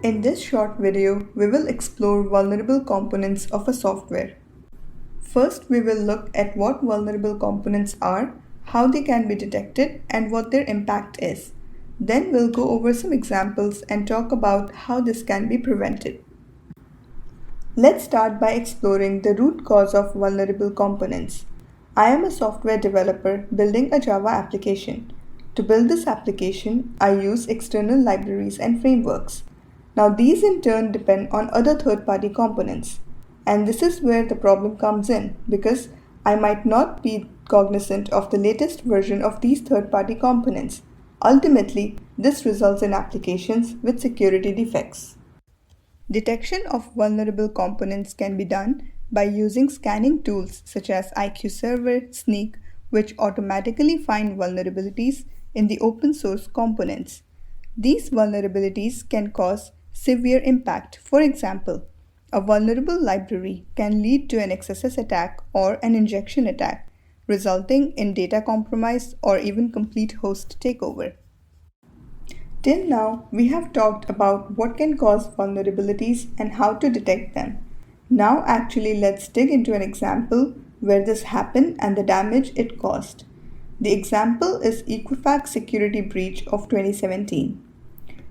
In this short video, we will explore vulnerable components of a software. First, we will look at what vulnerable components are, how they can be detected, and what their impact is. Then we'll go over some examples and talk about how this can be prevented. Let's start by exploring the root cause of vulnerable components. I am a software developer building a Java application. To build this application, I use external libraries and frameworks. Now these in turn depend on other third-party components. And this is where the problem comes in because I might not be cognizant of the latest version of these third-party components. Ultimately, this results in applications with security defects. Detection of vulnerable components can be done by using scanning tools such as IQ Server, Snyk, which automatically find vulnerabilities in the open source components. These vulnerabilities can cause severe impact. For example, a vulnerable library can lead to an XSS attack or an injection attack, resulting in data compromise or even complete host takeover. Till now, we have talked about what can cause vulnerabilities and how to detect them. Now actually let's dig into an example where this happened and the damage it caused. The example is Equifax security breach of 2017.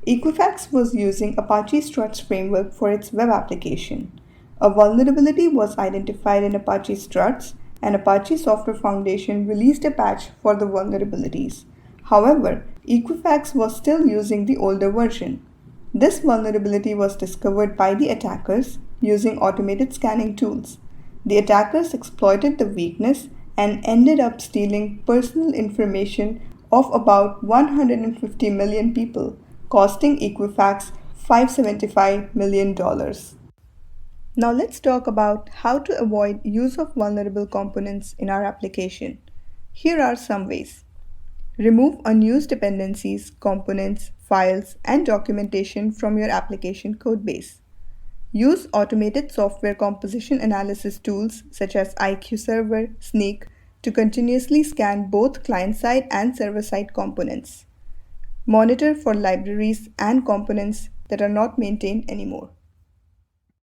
Equifax was using Apache Struts framework for its web application. A vulnerability was identified in Apache Struts and Apache Software Foundation released a patch for the vulnerabilities. However, Equifax was still using the older version. This vulnerability was discovered by the attackers using automated scanning tools. The attackers exploited the weakness and ended up stealing personal information of about 150 million people, costing Equifax $575 million. Now let's talk about how to avoid use of vulnerable components in our application. Here are some ways. Remove unused dependencies, components, files, and documentation from your application codebase. Use automated software composition analysis tools such as IQ Server, Snyk to continuously scan both client-side and server-side components. Monitor for libraries and components that are not maintained anymore.